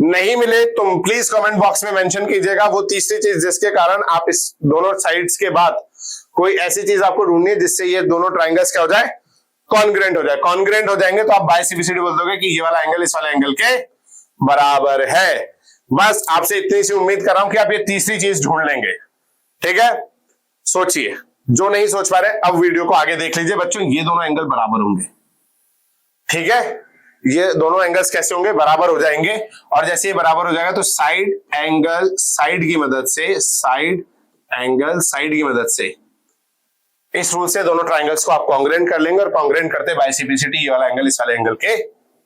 नहीं मिले तो प्लीज कमेंट बॉक्स में मेंशन कीजिएगा वो तीसरी चीज जिसके कारण आप इस दोनों साइड्स के बाद कोई ऐसी चीज आपको ढूंढनी है जिससे ये दोनों ट्राइंगल्स क्या हो जाए, कॉन्ग्रुएंट हो जाए। कॉन्ग्रुएंट हो जाएंगे तो आप बाय सीबीसीडी बोल दोगे कि ये वाला एंगल इस वाले एंगल के बराबर है। बस आपसे इतनी सी उम्मीद कर रहा हूं कि आप ये तीसरी चीज ढूंढ लेंगे। ठीक है, सोचिए। जो नहीं सोच पा रहे अब वीडियो को आगे देख लीजिए बच्चों, ये दोनों एंगल बराबर होंगे। ठीक है, ये दोनों एंगल्स कैसे होंगे, बराबर हो जाएंगे। और जैसे ये बराबर हो जाएगा तो साइड एंगल साइड की मदद से, साइड एंगल साइड की मदद से, इस रूल से दोनों ट्राइंगल्स को आप कॉन्ग्रुएंट कर लेंगे, और कॉन्ग्रुएंट करते बाय सीबीसीडी ये वाला एंगल इस वाले एंगल के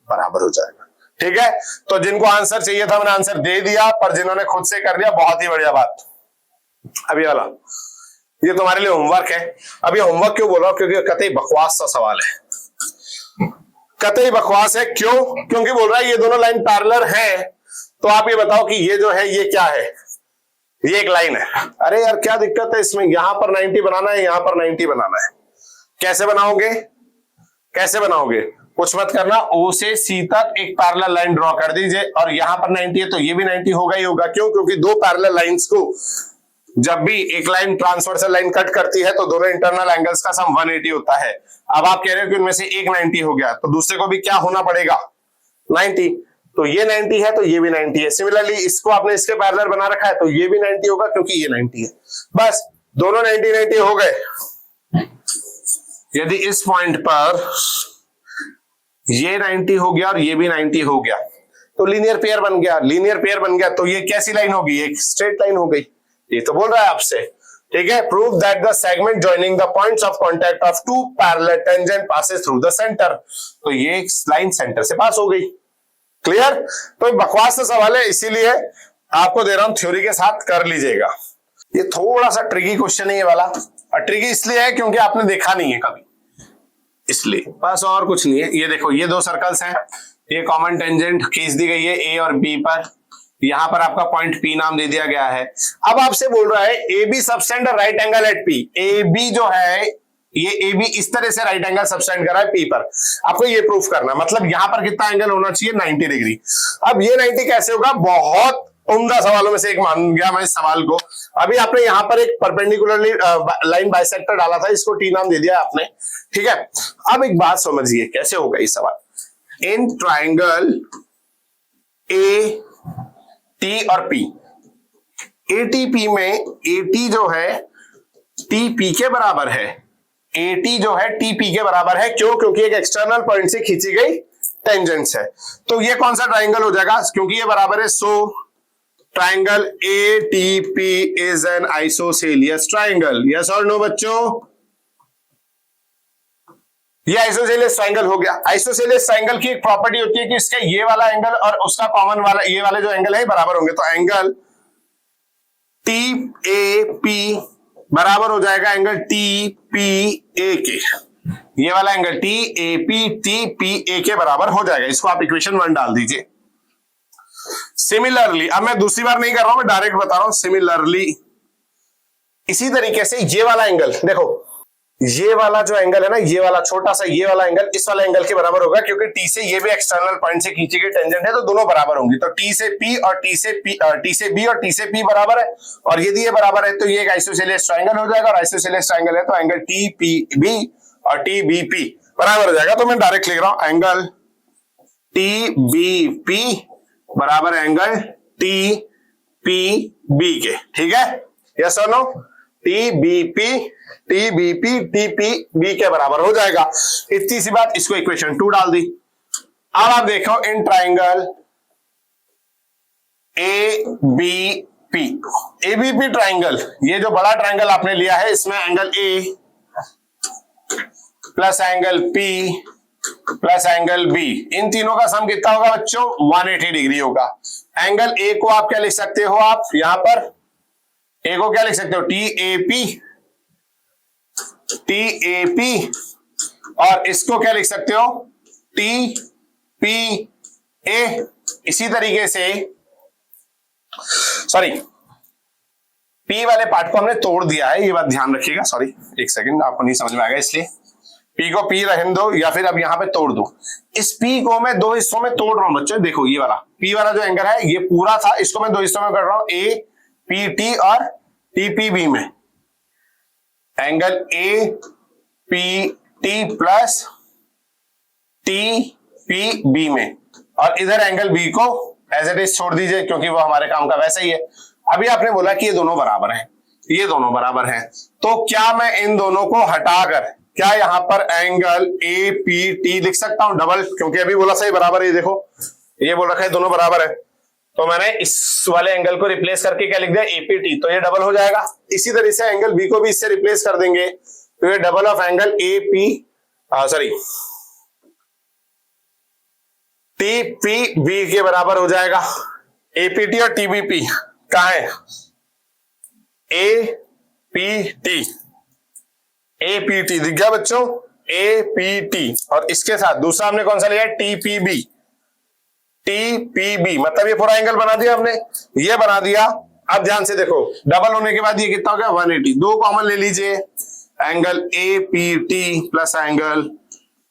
बराबर हो जाएगा। ठीक है, तो जिनको आंसर चाहिए था मैंने आंसर दे दिया, पर जिन्होंने खुद से कर दिया बहुत ही बढ़िया बात। अब ये वाला, ये तुम्हारे लिए होमवर्क है। अब ये होमवर्क क्यों बोल रहा हूं, क्योंकि कतई बकवास सा सवाल है, कतई बकवास है। क्यों? क्योंकि बोल रहा है ये दोनों लाइन पैरेलल हैं, तो आप ये बताओ कि ये जो है ये क्या है, ये एक लाइन है। अरे यार क्या दिक्कत है इसमें, यहां पर 90 बनाना है, यहां पर 90 बनाना है। कैसे बनाओगे, कैसे बनाओगे? कुछ मत करना, O से C तक एक पैरेलल लाइन ड्रॉ कर दीजिए, और यहां पर 90 है तो ये भी 90 होगा ही होगा। क्यों? क्योंकि दो पैरेलल लाइंस को जब भी एक लाइन ट्रांसवर्सल लाइन कट करती है तो दोनों इंटरनल एंगल्स का सम 180 होता है। अब आप कह रहे हो कि उनमें से एक 90 हो गया तो दूसरे को भी क्या होना पड़ेगा, 90। तो ये 90 है तो ये भी 90 है। सिमिलरली इसको आपने इसके पैरेलल बना रखा है तो ये भी 90 होगा क्योंकि ये 90 है। बस दोनों 90-90 हो गए। यदि इस पॉइंट पर ये 90 हो गया और ये भी 90 हो गया तो लीनियर पेयर बन गया। लीनियर पेयर बन गया तो ये कैसी लाइन होगी, एक स्ट्रेट लाइन हो गई। ये तो बोल रहा है आपसे। ठीक है, prove that the segment joining the points of contact of two parallel tangent passes through the centre. तो ये लाइन सेंटर से पास हो गई। क्लियर? तो बकवास सा सवाल है, इसीलिए आपको दे रहा हूं, थ्योरी के साथ कर लीजिएगा। ये थोड़ा सा ट्रिकी क्वेश्चन है ये वाला, और ट्रिकी इसलिए है क्योंकि आपने देखा नहीं है कभी, इसलिए बस, और कुछ नहीं है। ये देखो, ये दो सर्कल्स हैं, ये कॉमन टेंजेंट खींच दी गई है ए और बी पर, यहां पर आपका पॉइंट पी नाम दे दिया गया है। अब आपसे बोल रहा है A B subtend right angle at P. A B जो है, ये ए बी इस तरह से राइट एंगल सबटेंड कर रहा है पी पर। आपको ये प्रूफ करना, मतलब यहां पर कितना एंगल होना चाहिए, 90 डिग्री। अब ये 90 कैसे होगा, बहुत उम्दा सवालों में से एक मान गया मैं इस सवाल को। अभी आपने यहां पर एक परपेंडिकुलरली लाइन बाइसेक्टर डाला था, इसको टी नाम दे दिया आपने। ठीक है, अब एक बात समझिए कैसे होगा ये सवाल। इन ट्राइंगल ए टी और पी, एटीपी में एटी जो है टीपी के बराबर है, एटी जो है टीपी के बराबर है। क्यों? क्योंकि एक एक्सटर्नल पॉइंट से खींची गई टेंजेंट्स है। तो ये कौन सा ट्राइंगल हो जाएगा, क्योंकि ये बराबर है, so triangle ATP is an isosceles triangle. Yes और नो बच्चों? ये आइसोसेलियस ट्राइंगल हो गया। आइसोसेलियस ट्राइंगल की एक प्रॉपर्टी होती है कि इसका ये वाला एंगल और उसका कॉमन वाला ये वाले जो एंगल है बराबर होंगे। तो एंगल टी ए पी बराबर हो जाएगा एंगल टी पी ए के। ये वाला angle T A P T P A के बराबर हो जाएगा। इसको आप इक्वेशन 1 डाल दीजिए। सिमिलरली, अब मैं दूसरी बार नहीं कर रहा हूं, मैं डायरेक्ट बता रहा हूं। सिमिलरली इसी तरीके से ये वाला एंगल देखो, ये वाला जो एंगल है ना, ये वाला छोटा सा ये वाला एंगल इस वाला एंगल के बराबर होगा, क्योंकि टी से ये भी एक्सटर्नल पॉइंट से खींची गई टेंजेंट है, तो दोनों बराबर होंगी। तो टी से पी और टी से बी और टी से पी बराबर है, और यदि ये बराबर है तो ये एक आइसोसेलियस ट्राइंगल हो जाएगा। और आइसोसेलियस ट्राइंगल है तो एंगल टी पी बी और टी बी पी बराबर हो जाएगा। तो मैं डायरेक्ट लिख रहा हूं एंगल टी बी पी बराबर एंगल टी पी बी के, ठीक है, यस और no, T B P T P B के बराबर हो जाएगा। इतनी सी बात, इसको इक्वेशन 2 डाल दी। अब आप देखो इन triangle A B P, ABP triangle, ये जो बड़ा ट्राइंगल आपने लिया है इसमें angle A plus angle P plus angle B, इन तीनों का सम कितना होगा बच्चों? 180 डिग्री होगा। एंगल ए को आप क्या लिख सकते हो, आप यहां पर ए को क्या लिख सकते हो? टी ए पी, और इसको क्या लिख सकते हो? T P A. इसी तरीके से सॉरी, पी वाले पार्ट को हमने तोड़ दिया है, ये बात ध्यान रखिएगा। सॉरी एक सेकंड, आपको नहीं समझ में आएगा इसलिए पी को पी रहने दो, या फिर अब यहां पे तोड़ दो। इस पी को मैं दो हिस्सों में तोड़ रहा हूं बच्चों, देखो ये वाला पी वाला जो एंगल है ये पूरा था, इसको मैं दो हिस्सों में कर रहा हूं, ए पी टी और टी पी बी में। Angle A P T plus T P B में, और इधर एंगल बी को एज इट इज छोड़ दीजिए क्योंकि वो हमारे काम का वैसा ही है। अभी आपने बोला कि ये दोनों बराबर हैं, ये दोनों बराबर हैं, तो क्या मैं इन दोनों को हटाकर क्या यहां पर एंगल ए पी टी लिख सकता हूं डबल? क्योंकि अभी बोला सही बराबर है, देखो ये बोल रखा है दोनों बराबर है, तो मैंने इस वाले एंगल को रिप्लेस करके क्या लिख दिया? एपीटी, तो ये डबल हो जाएगा। इसी तरह से एंगल बी को भी इससे रिप्लेस कर देंगे, तो ये double of angle A P sorry T P B के बराबर हो जाएगा। एपीटी और टीबीपी कहां है? ए पी टी, एपीटी दिख गया बच्चों, एपीटी, और इसके साथ दूसरा हमने कौन सा लिया? टीपीबी, टीपीबी, मतलब ये पूरा एंगल बना दिया हमने, ये बना दिया। अब ध्यान से देखो, डबल होने के बाद ये कितना हो गया? 180। दो कॉमन ले लीजिए, angle APT plus angle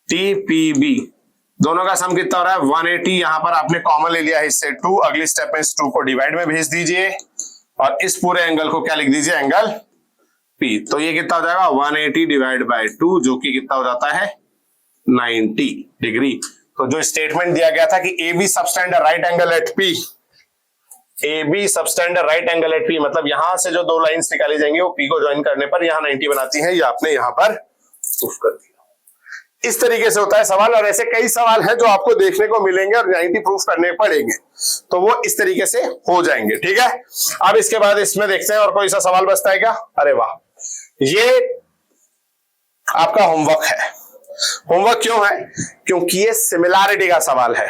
TPB, दोनों का सम कितना हो रहा है? 180। यहां पर आपने कॉमन ले लिया है इससे 2, अगली स्टेप में इस 2 को डिवाइड में भेज दीजिए और इस पूरे एंगल को क्या लिख दीजिए? Angle P. तो ये कितना हो जाएगा? 180 डिवाइड बाय 2, जो कि कितना हो जाता है? 90 डिग्री। तो जो स्टेटमेंट दिया गया था कि A B subtend right angle at P, A B subtend right angle at P, मतलब यहां से जो दो लाइंस निकाली जाएंगी वो पी को ज्वाइन करने पर यहां 90 बनाती है, ये आपने यहां पर प्रूफ कर दिया। इस तरीके से होता है सवाल, और ऐसे कई सवाल हैं जो आपको देखने को मिलेंगे और 90 प्रूफ करने पड़ेंगे, तो वो इस तरीके से हो जाएंगे, ठीक है। अब इसके बाद इसमें देखते हैं और कोई सा सवाल बचता है क्या? अरे वाह, ये आपका होमवर्क है। होमवर्क क्यों है? क्योंकि ये सिमिलैरिटी का सवाल है।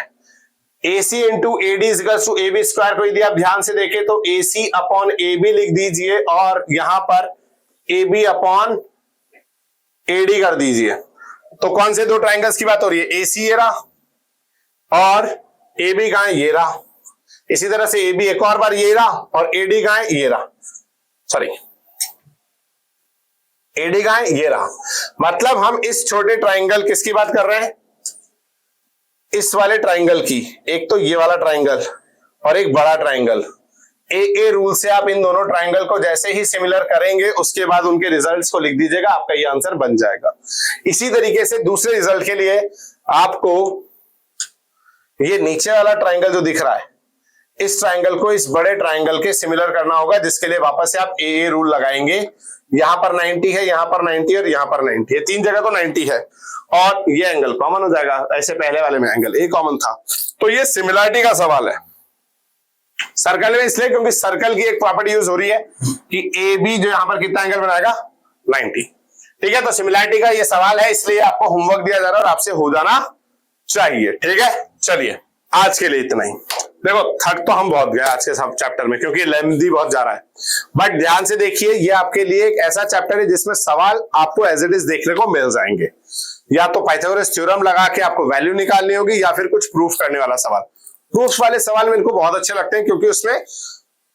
AC into AD equals to AB square को यदि आप ध्यान से देखें तो AC अपॉन AB लिख दीजिए और यहां पर AB अपॉन AD कर दीजिए। तो कौन से दो ट्राइंगल्स की बात हो रही है? AC ये रहा और AB कहां है? ये रहा। इसी तरह से AB एक और बार ये रहा और AD कहां है? ये रहा, सॉरी AD कहां है? ये रहा। मतलब हम इस छोटे ट्राइंगल किसकी बात कर रहे हैं? इस वाले ट्राइंगल की। एक तो ये वाला ट्राइंगल और एक बड़ा ट्राइंगल। ए रूल से आप इन दोनों ट्राइंगल को जैसे ही सिमिलर करेंगे उसके बाद उनके रिजल्ट्स को लिख दीजिएगा, आपका ये आंसर बन जाएगा। इसी तरीके से दूसरे रिजल्ट के लिए आपको ये नीचे वाला ट्राइंगल जो दिख रहा है, इस ट्राइंगल को इस बड़े ट्राइंगल के सिमिलर करना होगा, जिसके लिए वापस से आप ए रूल लगाएंगे। यहां पर 90 है, यहां पर 90 और यहां पर 90 है, तीन जगह तो 90 है और ये एंगल कॉमन हो जाएगा। ऐसे पहले वाले में एंगल ए कॉमन था, तो ये सिमिलरिटी का सवाल है। सर्कल में इसलिए क्योंकि सर्कल की एक प्रॉपर्टी यूज हो रही है कि ए बी जो यहां पर कितना एंगल बनाएगा? 90, ठीक है। तो सिमिलरिटी का ये सवाल है, इसलिए आपको होमवर्क दिया जा रहा है और आपसे हो जाना चाहिए, ठीक है। चलिए आज के लिए इतना ही। देखो थक तो हम बहुत गए आज के सब चैप्टर में क्योंकि लेंथी बहुत जा रहा है, बट ध्यान से देखिए ये आपके लिए एक ऐसा चैप्टर है जिसमें सवाल आपको एज इट इज देखने को मिल जाएंगे। या तो पाइथागोरस थ्योरम लगा के आपको वैल्यू निकालनी होगी या फिर कुछ प्रूफ करने वाला सवाल। प्रूफ वाले सवाल मेरे को बहुत अच्छे लगते हैं क्योंकि उसमें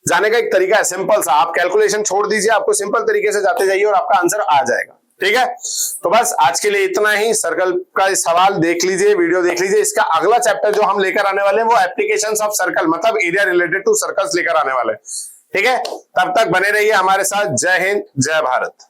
जाने का एक तरीका है सिंपल सा। आप कैलकुलेशन छोड़ दीजिए, आपको सिंपल तरीके से जाते जाइए और आपका आंसर आ जाएगा, ठीक है। तो बस आज के लिए इतना ही। सर्कल का सवाल देख लीजिए, वीडियो देख लीजिए। इसका अगला चैप्टर जो हम लेकर आने वाले हैं वो एप्लीकेशंस ऑफ सर्कल, मतलब एरिया रिलेटेड टू सर्कल्स लेकर आने वाले हैं, ठीक है। तब तक बने रहिए हमारे साथ। जय हिंद, जय भारत।